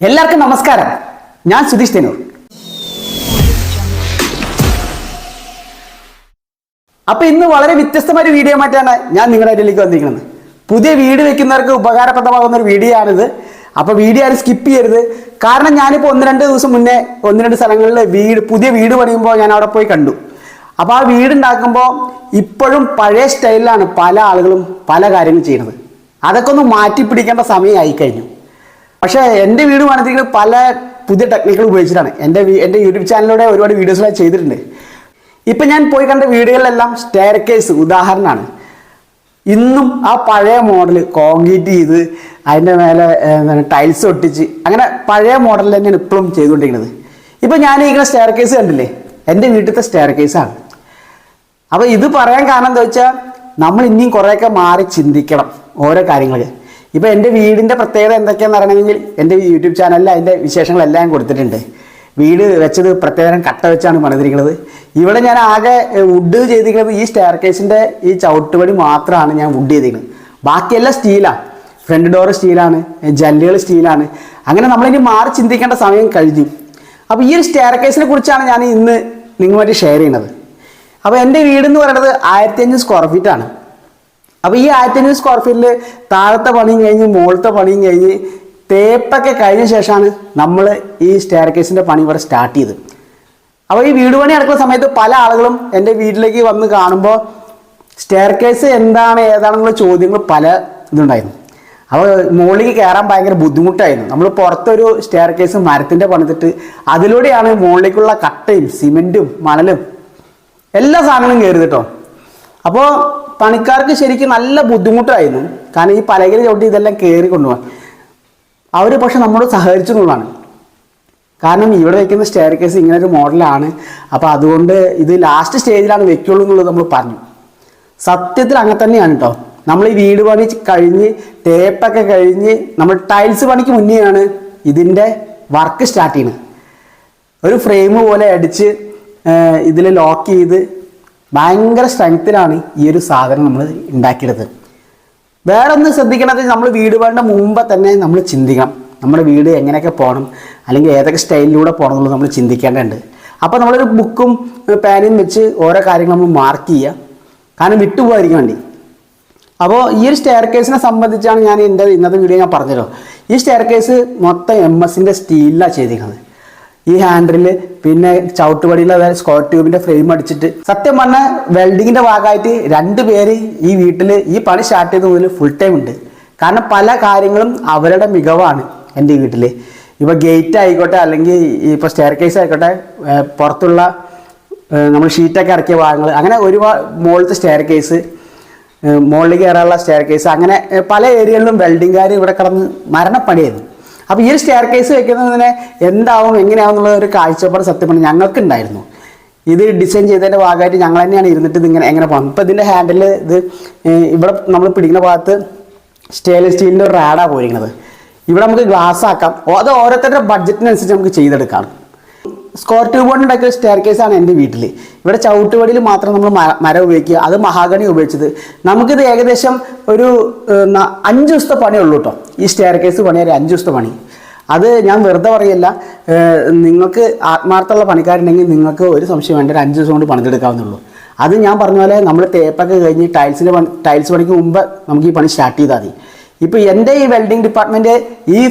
എല്ലാവർക്കും നമസ്കാരം. ഞാൻ സുധീഷ് തെന്നൂർ. അപ്പൊ ഇന്ന് വളരെ വ്യത്യസ്തമായ ഒരു വീഡിയോ ആയിട്ടാണ് ഞാൻ നിങ്ങളുടെ ഇടയിലേക്ക് വന്നിരിക്കുന്നത്. പുതിയ വീട് വെക്കുന്നവർക്ക് ഉപകാരപ്രദമാകുന്ന ഒരു വീഡിയോ ആണിത്. അപ്പൊ വീഡിയോ ആരും സ്കിപ്പ് ചെയ്യരുത്. കാരണം ഞാനിപ്പോൾ 1-2 ദിവസം മുന്നേ 1-2 സ്ഥലങ്ങളിൽ പുതിയ വീട് പണിയുമ്പോൾ ഞാൻ അവിടെ പോയി കണ്ടു. അപ്പോൾ ആ വീട് ഉണ്ടാക്കുമ്പോൾ ഇപ്പോഴും പഴയ സ്റ്റൈലിലാണ് പല ആളുകളും പല കാര്യങ്ങളും ചെയ്യുന്നത്. അതൊക്കെ ഒന്ന് മാറ്റി പിടിക്കേണ്ട സമയമായി കഴിഞ്ഞു. പക്ഷേ എൻ്റെ വീട് പണിതിരിക്കുന്നത് പല പുതിയ ടെക്നിക്കുകൾ ഉപയോഗിച്ചിട്ടാണ്. എൻ്റെ യൂട്യൂബ് ചാനലിലൂടെ ഒരുപാട് വീഡിയോസ് ചെയ്തിട്ടുണ്ട്. ഇപ്പം ഞാൻ പോയി കണ്ട വീടുകളിലെല്ലാം സ്റ്റെയർ കേസ് ഉദാഹരണമാണ്. ഇന്നും ആ പഴയ മോഡൽ കോൺക്രീറ്റ് ചെയ്ത് അതിൻ്റെ മേലെ ടൈൽസ് ഒട്ടിച്ച് അങ്ങനെ പഴയ മോഡൽ തന്നെയാണ് ഇപ്പോഴും ചെയ്തുകൊണ്ടിരിക്കുന്നത്. ഇപ്പം ഞാൻ ഇരിക്കുന്ന സ്റ്റെയർ കേസ് കണ്ടില്ലേ, എൻ്റെ വീട്ടിലത്തെ സ്റ്റെയർ കേസാണ്. അപ്പോൾ ഇത് പറയാൻ കാരണം എന്താ വെച്ചാൽ നമ്മൾ ഇനിയും കുറേയൊക്കെ മാറി ചിന്തിക്കണം ഓരോ കാര്യങ്ങൾ. ഇപ്പോൾ എൻ്റെ വീടിൻ്റെ പ്രത്യേകത എന്തൊക്കെയാണെന്ന് അറിയണമെങ്കിൽ എൻ്റെ യൂട്യൂബ് ചാനലിൽ അതിൻ്റെ വിശേഷങ്ങളെല്ലാം കൊടുത്തിട്ടുണ്ട്. വീട് വെച്ചത് പ്രത്യേകം കട്ട വെച്ചാണ് പണിതിരിക്കുന്നത്. ഇവിടെ ഞാൻ ആകെ വുഡ് ചെയ്തിരിക്കുന്നത് ഈ സ്റ്റെയർ കേസിൻ്റെ ഈ ചവിട്ടുപടി മാത്രമാണ് ഞാൻ വുഡ് ചെയ്തിരിക്കുന്നത്. ബാക്കിയെല്ലാം സ്റ്റീലാണ്. Front door സ്റ്റീലാണ്, ജനലുകൾ സ്റ്റീലാണ്. അങ്ങനെ നമ്മളിനി മാറി ചിന്തിക്കേണ്ട സമയം കഴിഞ്ഞു. അപ്പോൾ ഈ ഒരു സ്റ്റെയർ കേസിനെ കുറിച്ചാണ് ഞാൻ ഇന്ന് നിങ്ങളുമായിട്ട് ഷെയർ ചെയ്യുന്നത്. അപ്പോൾ എൻ്റെ വീടെന്ന് പറയുന്നത് 1500 സ്ക്വയർ ഫീറ്റാണ്. അപ്പോൾ ഈ 1500 സ്ക്വയർ ഫീറ്റിൽ താഴത്തെ പണിയും കഴിഞ്ഞ് മുകളിലത്തെ പണിയും കഴിഞ്ഞ് തേപ്പൊക്കെ കഴിഞ്ഞ ശേഷമാണ് നമ്മൾ ഈ സ്റ്റെയർ കേസിൻ്റെ പണി ഇവിടെ സ്റ്റാർട്ട് ചെയ്തത്. അപ്പോൾ ഈ വീട് പണി നടക്കുന്ന സമയത്ത് പല ആളുകളും എൻ്റെ വീട്ടിലേക്ക് വന്ന് കാണുമ്പോൾ സ്റ്റെയർ കേസ് എന്താണ് ഏതാണെന്നുള്ള ചോദ്യങ്ങൾ പല ഇതുണ്ടായിരുന്നു. അപ്പോൾ മുകളിലേക്ക് കയറാൻ ഭയങ്കര ബുദ്ധിമുട്ടായിരുന്നു. നമ്മൾ പുറത്തൊരു സ്റ്റെയർ കേസ് മരത്തിൻ്റെ പണിതിട്ട് അതിലൂടെയാണ് മുകളിലേക്കുള്ള കട്ടയും സിമെൻറ്റും മണലും എല്ലാ സാധനങ്ങളും കയറി കേട്ടോ. അപ്പോൾ പണിക്കാർക്ക് ശരിക്കും നല്ല ബുദ്ധിമുട്ടായിരുന്നു. കാരണം ഈ പലകയിൽ ചവിട്ടി ഇതെല്ലാം കയറി കൊണ്ടുപോകാൻ അവർ പക്ഷെ നമ്മോട് സഹകരിച്ചു എന്നുള്ളതാണ്. കാരണം ഇവിടെ വയ്ക്കുന്ന സ്റ്റെയർ കേസ് ഇങ്ങനെ ഒരു മോഡലാണ്. അപ്പോൾ അതുകൊണ്ട് ഇത് ലാസ്റ്റ് സ്റ്റേജിലാണ് വെക്കുള്ളൂ എന്നുള്ളത് നമ്മൾ പറഞ്ഞു. സത്യത്തിൽ അങ്ങനെ തന്നെയാണ് കേട്ടോ. നമ്മൾ ഈ വീട് പണി കഴിഞ്ഞ് തേപ്പൊക്കെ കഴിഞ്ഞ് നമ്മൾ ടൈൽസ് പണിക്ക് മുന്നെയാണ് ഇതിൻ്റെ വർക്ക് സ്റ്റാർട്ട് ചെയ്യുന്നത്. ഒരു ഫ്രെയിം പോലെ അടിച്ച് ഇതിൽ ലോക്ക് ചെയ്ത് ഭയങ്കര സ്ട്രെങ്ത്തിലാണ് ഈ ഒരു സാധനം നമ്മൾ ഉണ്ടാക്കിയെടുത്തത്. വേറെ ഒന്ന് ശ്രദ്ധിക്കണത്, നമ്മൾ വീട് പണിയുടെ മുമ്പ് തന്നെ നമ്മൾ ചിന്തിക്കണം നമ്മുടെ വീട് എങ്ങനെയൊക്കെ പോകണം, അല്ലെങ്കിൽ ഏതൊക്കെ സ്റ്റൈലിലൂടെ പോകണം എന്നുള്ളത് നമ്മൾ ചിന്തിക്കേണ്ടതുണ്ട്. അപ്പോൾ നമ്മളൊരു ബുക്കും പേനയും വെച്ച് ഓരോ കാര്യങ്ങൾ നമ്മൾ മാർക്ക് ചെയ്യുക, കാരണം വിട്ടുപോകാതിരിക്കാൻ വേണ്ടി. അപ്പോൾ ഈ ഒരു സ്റ്റെയർ കേസിനെ സംബന്ധിച്ചാണ് ഞാൻ എൻ്റെ ഇന്നത്തെ വീഡിയോ ഞാൻ പറഞ്ഞല്ലോ. ഈ സ്റ്റെയർ കേസ് മൊത്തം MS-ൻ്റെ സ്റ്റീലിലാണ് ചെയ്തിരിക്കുന്നത്. ഈ ഹാൻഡിൽ പിന്നെ ചവിട്ടുപടിയിൽ അതായത് സ്ക്വയർ ട്യൂബിൻ്റെ ഫ്രെയിം അടിച്ചിട്ട് സത്യം പറഞ്ഞാൽ വെൽഡിങ്ങിൻ്റെ ഭാഗമായിട്ട് 2 പേര് ഈ വീട്ടിൽ ഈ പണി സ്റ്റാർട്ട് ചെയ്ത് മുതൽ ഫുൾ ടൈം ഉണ്ട്. കാരണം പല കാര്യങ്ങളും അവരുടെ മികവാണ് എൻ്റെ വീട്ടിൽ. ഇപ്പോൾ ഗേറ്റ് ആയിക്കോട്ടെ, അല്ലെങ്കിൽ ഇപ്പോൾ സ്റ്റെയർ കേസ് ആയിക്കോട്ടെ, പുറത്തുള്ള നമ്മൾ ഷീറ്റൊക്കെ ഇറക്കിയ ഭാഗങ്ങൾ, അങ്ങനെ ഒരുപാട് മുകളിലത്തെ സ്റ്റെയർ കേസ്, മുകളിലേക്ക് കയറാനുള്ള സ്റ്റെയർ കേസ്, അങ്ങനെ പല ഏരിയകളിലും വെൽഡിങ്ങുകാർ ഇവിടെ കിടന്ന് മരണപ്പണിയായിരുന്നു. അപ്പോൾ ഈ ഒരു സ്റ്റെയർ കേസ് വെക്കുന്നതിനെ എന്താവും എങ്ങനെയാവും എന്നുള്ള ഒരു കാഴ്ചപ്പാട് സത്യം പറഞ്ഞാൽ ഞങ്ങൾക്കുണ്ടായിരുന്നു. ഇത് ഡിസൈൻ ചെയ്തതിൻ്റെ ഭാഗമായിട്ട് ഞങ്ങൾ തന്നെയാണ് ഇരുന്നിട്ട് ഇതിങ്ങനെ എങ്ങനെ പോകണം. ഇപ്പോൾ ഇതിൻ്റെ ഹാൻഡിൽ ഇത് ഇവിടെ നമ്മൾ പിടിക്കുന്ന ഭാഗത്ത് സ്റ്റെയിൻലെസ് സ്റ്റീലിൻ്റെ ഒരു റാഡാണ് പോയിരിക്കുന്നത്. ഇവിടെ നമുക്ക് ഗ്ലാസ് ആക്കാം. അത് ഓരോരുത്തരുടെ ബഡ്ജറ്റിനനുസരിച്ച് നമുക്ക് ചെയ്തെടുക്കാം. സ്ക്വയർ ട്യൂബ് കൊണ്ട് ഉണ്ടാക്കിയ സ്റ്റെയർ കേസാണ് എൻ്റെ വീട്ടിൽ. ഇവിടെ ചവിട്ടുപടിയിൽ മാത്രം നമ്മൾ മരം ഉപയോഗിക്കുക, അത് മഹാഗണി ഉപയോഗിച്ചത്. നമുക്കിത് ഏകദേശം ഒരു 5 ദിവസത്തെ പണിയുള്ളൂ കേട്ടോ. ഈ സ്റ്റെയർ കേസ് പണി ഒരു 5 ദിവസത്തെ പണി. അത് ഞാൻ വെറുതെ പറയല്ല. നിങ്ങൾക്ക് ആത്മാർത്ഥമുള്ള പണിക്കാരുണ്ടെങ്കിൽ നിങ്ങൾക്ക് ഒരു സംശയം വേണ്ട, ഒരു 5 ദിവസം കൊണ്ട് പണിതെടുക്കാവുന്നുള്ളൂ. അത് ഞാൻ പറഞ്ഞ പോലെ നമ്മൾ തേപ്പൊക്കെ കഴിഞ്ഞ് ടൈൽസ് പണിക്ക് മുമ്പ് നമുക്ക് ഈ പണി സ്റ്റാർട്ട് ചെയ്താൽ മതി. ഇപ്പോൾ എൻ്റെ ഈ വെൽഡിങ് ഡിപ്പാർട്ട്മെൻറ്റ്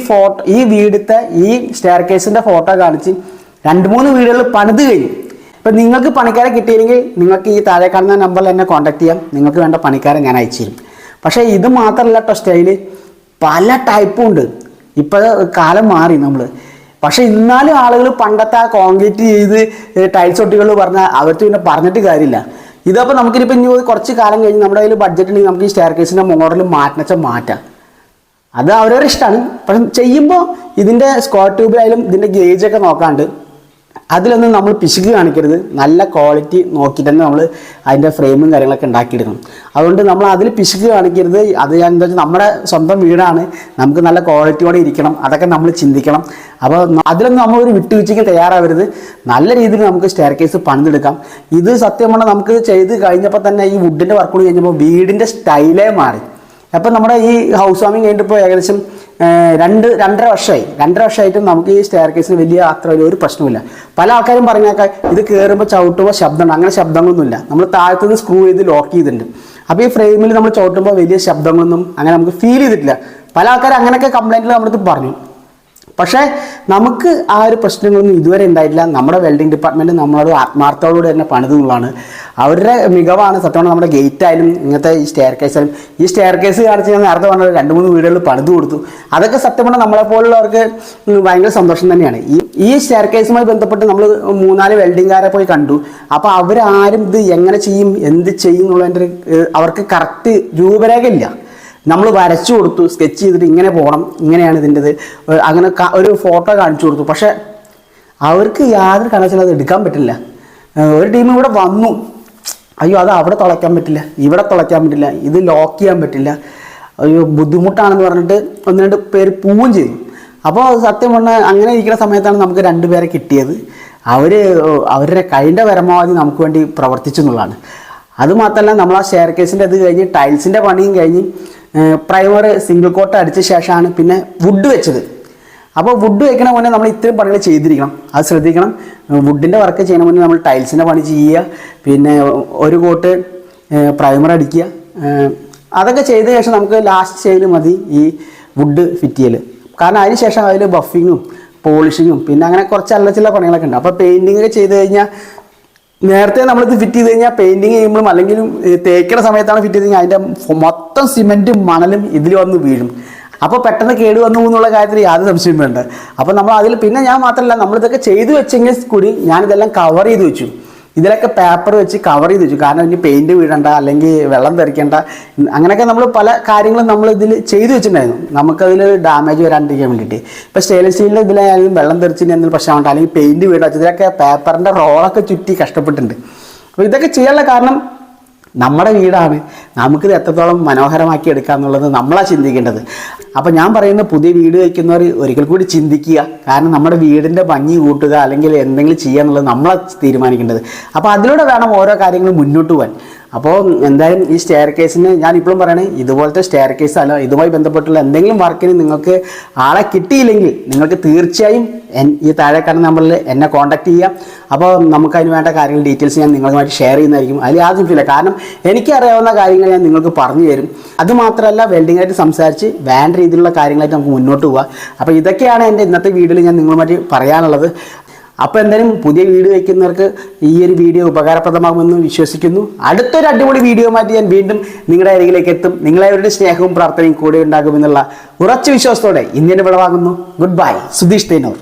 ഈ വീടത്തെ ഈ സ്റ്റെയർ കേസിൻ്റെ ഫോട്ടോ കാണിച്ച് 2-3 വീടുകളിൽ പണിത് കഴിഞ്ഞു. ഇപ്പം നിങ്ങൾക്ക് പണിക്കാരെ കിട്ടിയില്ലെങ്കിൽ നിങ്ങൾക്ക് ഈ താഴെ കാണുന്ന നമ്പറിൽ എന്നെ കോൺടാക്ട് ചെയ്യാം. നിങ്ങൾക്ക് വേണ്ട പണിക്കാരെ ഞാൻ അയച്ചു തരും. പക്ഷേ ഇത് മാത്രമല്ല കേട്ടോ, സ്റ്റൈല് പല ടൈപ്പും ഉണ്ട്. ഇപ്പോൾ കാലം മാറി നമ്മൾ. പക്ഷേ എന്നാലും ആളുകൾ പണ്ടത്തെ ആ കോൺക്രീറ്റ് ചെയ്ത് ടൈൽസ് ഒട്ടികൾ പറഞ്ഞാൽ അവർക്ക് പിന്നെ പറഞ്ഞിട്ട് കാര്യമില്ല. ഇതപ്പോൾ നമുക്കിനിപ്പോൾ ഇനി കുറച്ച് കാലം കഴിഞ്ഞ് നമ്മുടെ കയ്യിൽ ബഡ്ജറ്റ് ഉണ്ടെങ്കിൽ നമുക്ക് ഈ സ്റ്റെയർ കേസിൻ്റെ മോഡൽ മാറ്റാം. അത് അവരവരുടെ ഇഷ്ടമാണ്. പക്ഷെ ചെയ്യുമ്പോൾ ഇതിൻ്റെ സ്ക്വയർ ട്യൂബിലായാലും ഇതിൻ്റെ ഗേജൊക്കെ നോക്കാണ്ട് അതിലൊന്നും നമ്മൾ പിശുക്ക് കാണിക്കരുത്. നല്ല ക്വാളിറ്റി നോക്കിയിട്ട് തന്നെ നമ്മൾ അതിൻ്റെ ഫ്രെയിമും കാര്യങ്ങളൊക്കെ ഉണ്ടാക്കിയെടുക്കണം. അതുകൊണ്ട് നമ്മൾ അതിൽ പിശുക്ക് കാണിക്കരുത്. അത് ഞാൻ എന്താ വെച്ചാൽ നമ്മുടെ സ്വന്തം വീടാണ്, നമുക്ക് നല്ല ക്വാളിറ്റിയോടെ ഇരിക്കണം, അതൊക്കെ നമ്മൾ ചിന്തിക്കണം. അപ്പോൾ അതിലൊന്നും നമ്മളൊരു വിട്ടുവീഴ്ചയ്ക്ക് തയ്യാറാവരുത്. നല്ല രീതിയിൽ നമുക്ക് സ്റ്റെയർ കേസ് പണിതെടുക്കാം. ഇത് സത്യം പറഞ്ഞാൽ നമുക്ക് ചെയ്ത് കഴിഞ്ഞപ്പോൾ തന്നെ ഈ വുഡിൻ്റെ വർക്ക് കഴിഞ്ഞപ്പോൾ വീടിൻ്റെ സ്റ്റൈലേ മാറി. അപ്പം നമ്മുടെ ഈ ഹൗസ് വാമിങ് കഴിഞ്ഞിട്ടിപ്പോൾ ഏകദേശം രണ്ടര വർഷമായിട്ടും നമുക്ക് ഈ സ്റ്റെയർ കേസിന് വലിയ അത്ര ഒരു പ്രശ്നമില്ല. പല ആൾക്കാരും പറഞ്ഞേക്കാം ഇത് കയറുമ്പോൾ ചവിട്ടുമ്പോൾ ശബ്ദമുണ്ട്. അങ്ങനെ ശബ്ദങ്ങളൊന്നുമില്ല. നമ്മൾ താഴത്തുനിന്ന് സ്ക്രൂ ചെയ്ത് ലോക്ക് ചെയ്തിട്ടുണ്ട്. അപ്പോൾ ഈ ഫ്രെയിമിൽ നമ്മൾ ചവിട്ടുമ്പോൾ വലിയ ശബ്ദങ്ങളൊന്നും അങ്ങനെ നമുക്ക് ഫീൽ ചെയ്തിട്ടില്ല. പല ആൾക്കാരും അങ്ങനെയൊക്കെ കംപ്ലൈൻറ്റിൽ നമ്മളടുത്ത് പറഞ്ഞു. പക്ഷേ നമുക്ക് ആ ഒരു പ്രശ്നങ്ങളൊന്നും ഇതുവരെ ഉണ്ടായിട്ടില്ല. നമ്മുടെ വെൽഡിംഗ് ഡിപ്പാർട്ട്മെൻറ്റ് നമ്മളോട് ആത്മാർത്ഥത്തോടുകൂടി തന്നെ പണിതുള്ളതാണ്. അവരുടെ മികവാണ് സത്യമാണ്. നമ്മുടെ ഗേറ്റ് ആയാലും ഇങ്ങനത്തെ ഈ സ്റ്റെയർ കേസ് ആയാലും ഈ സ്റ്റെയർ കേസ് കാണിച്ച് ഞാൻ നേരത്തെ പറഞ്ഞ 2-3 വീടുകളിൽ പണിത് കൊടുത്തു. അതൊക്കെ സത്യം പറഞ്ഞാൽ നമ്മളെപ്പോലുള്ളവർക്ക് ഭയങ്കര സന്തോഷം തന്നെയാണ്. ഈ സ്റ്റെയർ കേസുമായി ബന്ധപ്പെട്ട് നമ്മൾ 3-4 വെൽഡിംഗുകാരെ പോയി കണ്ടു. അപ്പോൾ അവരാരും ഇത് എങ്ങനെ ചെയ്യും എന്ത് ചെയ്യും എന്നുള്ളതിൻ്റെ അവർക്ക് കറക്റ്റ് രൂപരേഖ ഇല്ല. നമ്മൾ വരച്ചു കൊടുത്തു, സ്കെച്ച് ചെയ്തിട്ട് ഇങ്ങനെ പോകണം, ഇങ്ങനെയാണ് ഇതിൻ്റെത്, അങ്ങനെ ഒരു ഫോട്ടോ കാണിച്ചു കൊടുത്തു. പക്ഷേ അവർക്ക് യാതൊരു കാരണവശാലും അത് എടുക്കാൻ പറ്റില്ല. ഒരു ടീം ഇവിടെ വന്നു, അയ്യോ അത് അവിടെ തുളയ്ക്കാൻ പറ്റില്ല, ഇവിടെ തുളയ്ക്കാൻ പറ്റില്ല, ഇത് ലോക്ക് ചെയ്യാൻ പറ്റില്ല, അയ്യോ ബുദ്ധിമുട്ടാണെന്ന് പറഞ്ഞിട്ട് 1-2 പേര് പോവുകയും ചെയ്തു. അപ്പോൾ സത്യം പറഞ്ഞാൽ അങ്ങനെ ഇരിക്കുന്ന സമയത്താണ് നമുക്ക് 2 പേരെ കിട്ടിയത്. അവരുടെ കൈൻ്റെ പരമാവധി നമുക്ക് വേണ്ടി പ്രവർത്തിച്ചു എന്നുള്ളതാണ്. അതുമാത്രമല്ല നമ്മൾ ആ സ്റ്റെയർ കേസിൻ്റെ ഇത് കഴിഞ്ഞ് ടൈൽസിൻ്റെ പണിയും കഴിഞ്ഞ് പ്രൈമർ സിംഗിൾ കോട്ട് അടിച്ച ശേഷമാണ് പിന്നെ വുഡ് വെച്ചത്. അപ്പോൾ വുഡ് വെക്കണ മുന്നേ നമ്മൾ ഇത്രയും പണികൾ ചെയ്തിരിക്കണം, അത് ശ്രദ്ധിക്കണം. വുഡിൻ്റെ വർക്ക് ചെയ്യണ മുന്നേ നമ്മൾ ടൈൽസിൻ്റെ പണി ചെയ്യുക, പിന്നെ ഒരു കോട്ട് പ്രൈമർ അടിക്കുക. അതൊക്കെ ചെയ്ത ശേഷം നമുക്ക് ലാസ്റ്റ് സ്റ്റേജിൽ മതി ഈ വുഡ് ഫിറ്റ് ചെയ്യൽ. കാരണം അതിന് ശേഷം അതിൽ ബഫിങ്ങും പോളിഷിങ്ങും പിന്നെ അങ്ങനെ കുറച്ച് അല്ലച്ചില്ല പണികളൊക്കെ ഉണ്ട്. അപ്പോൾ പെയിൻറ്റിങ് ഒക്കെ ചെയ്ത് കഴിഞ്ഞാൽ നേരത്തെ നമ്മളിത് ഫിറ്റ് ചെയ്ത് കഴിഞ്ഞാൽ പെയിൻറ്റിങ് ചെയ്യുമ്പോഴും അല്ലെങ്കിൽ തേക്കുന്ന സമയത്താണ് ഫിറ്റ് ചെയ്ത് കഴിഞ്ഞാൽ അതിൻ്റെ മൊത്തം സിമെൻറ്റും മണലും ഇതിൽ വന്ന് വീഴും. അപ്പോൾ പെട്ടെന്ന് കേട് വന്നു എന്നുള്ള കാര്യത്തിൽ യാതൊരു സംശയം വേണ്ട. അപ്പോൾ നമ്മൾ അതിൽ പിന്നെ ഞാൻ മാത്രമല്ല നമ്മളിതൊക്കെ ചെയ്തു വെച്ചെങ്കിൽ കൂടി ഞാനിതെല്ലാം കവർ ചെയ്ത് വെച്ചു. ഇതിലൊക്കെ പേപ്പർ വെച്ച് കവർ ചെയ്ത് വെച്ചു. കാരണം ഇനി പെയിൻറ്റ് വീഴണ്ട അല്ലെങ്കിൽ വെള്ളം തെറിക്കേണ്ട അങ്ങനെയൊക്കെ നമ്മൾ പല കാര്യങ്ങളും നമ്മൾ ഇതിൽ ചെയ്തു വെച്ചിട്ടുണ്ടായിരുന്നു, നമുക്കതിൽ ഡാമേജ് വരാണ്ടിരിക്കാൻ വേണ്ടിയിട്ട്. ഇപ്പോൾ സ്റ്റെയിൻലെസ് സ്റ്റീലിൻ്റെ ഇതിലായാലും വെള്ളം തെറിച്ചിട്ട് എന്തെങ്കിലും പ്രശ്നമുണ്ട് അല്ലെങ്കിൽ പെയിൻറ്റ് വീഴ ഇതിലൊക്കെ പേപ്പറിൻ്റെ റോളൊക്കെ ചുറ്റി കഷ്ടപ്പെട്ടിട്ടുണ്ട്. അപ്പോൾ ഇതൊക്കെ ചെയ്യാനുള്ള കാരണം നമ്മുടെ വീടാണ്, നമുക്കിത് എത്രത്തോളം മനോഹരമാക്കി എടുക്കുക എന്നുള്ളത് നമ്മളാണ് ചിന്തിക്കേണ്ടത്. അപ്പോൾ ഞാൻ പറയുന്ന പുതിയ വീട് വയ്ക്കുന്നവർ ഒരിക്കൽ കൂടി ചിന്തിക്കുക. കാരണം നമ്മുടെ വീടിൻ്റെ ഭംഗി കൂട്ടുക അല്ലെങ്കിൽ എന്തെങ്കിലും ചെയ്യുക എന്നുള്ളത് നമ്മളാണ് തീരുമാനിക്കേണ്ടത്. അപ്പോൾ അതിലൂടെ വേണം ഓരോ കാര്യങ്ങളും മുന്നോട്ട് പോകാൻ. അപ്പോൾ എന്തായാലും ഈ സ്റ്റെയർ കേസിന് ഞാൻ ഇപ്പോഴും പറയണേ, ഇതുപോലത്തെ സ്റ്റെയർ കേസ് അല്ല ഇതുമായി ബന്ധപ്പെട്ടുള്ള എന്തെങ്കിലും വർക്കിന് നിങ്ങൾക്ക് ആളെ കിട്ടിയില്ലെങ്കിൽ നിങ്ങൾക്ക് തീർച്ചയായും ഈ താഴെ കാണുന്ന നമ്പറിൽ എന്നെ കോൺടാക്ട് ചെയ്യാം. അപ്പോൾ നമുക്ക് അതിന് വേണ്ട കാര്യങ്ങൾ ഡീറ്റെയിൽസ് ഞാൻ നിങ്ങളുമായിട്ട് ഷെയർ ചെയ്യുന്നതായിരിക്കും. അതിൽ യാതൊരു ഫീലില്ല. കാരണം എനിക്കറിയാവുന്ന കാര്യങ്ങൾ ഞാൻ നിങ്ങൾക്ക് പറഞ്ഞു തരും. അതുമാത്രമല്ല വെൽഡിങ്ങായിട്ട് സംസാരിച്ച് വേണ്ട രീതിയിലുള്ള കാര്യങ്ങളായിട്ട് നമുക്ക് മുന്നോട്ട് പോകാം. അപ്പോൾ ഇതൊക്കെയാണ് എൻ്റെ ഇന്നത്തെ വീഡിയോയിൽ ഞാൻ നിങ്ങളുമായിട്ട് പറയാനുള്ളത്. അപ്പോൾ എന്തായാലും പുതിയ വീഡിയോ വയ്ക്കുന്നവർക്ക് ഈ ഒരു വീഡിയോ ഉപകാരപ്രദമാകുമെന്ന് വിശ്വസിക്കുന്നു. അടുത്തൊരു അടിപൊളി വീഡിയോ മാറ്റി ഞാൻ വീണ്ടും നിങ്ങളുടെ അരികിലേക്ക് എത്തും. നിങ്ങളെവരുടെ സ്നേഹവും പ്രാർത്ഥനയും കൂടെ ഉണ്ടാകുമെന്നുള്ള ഉറച്ച വിശ്വാസത്തോടെ ഇന്നിനെ വിടവാങ്ങുന്നു. Good bye. സുധീഷ് തേനൂർ.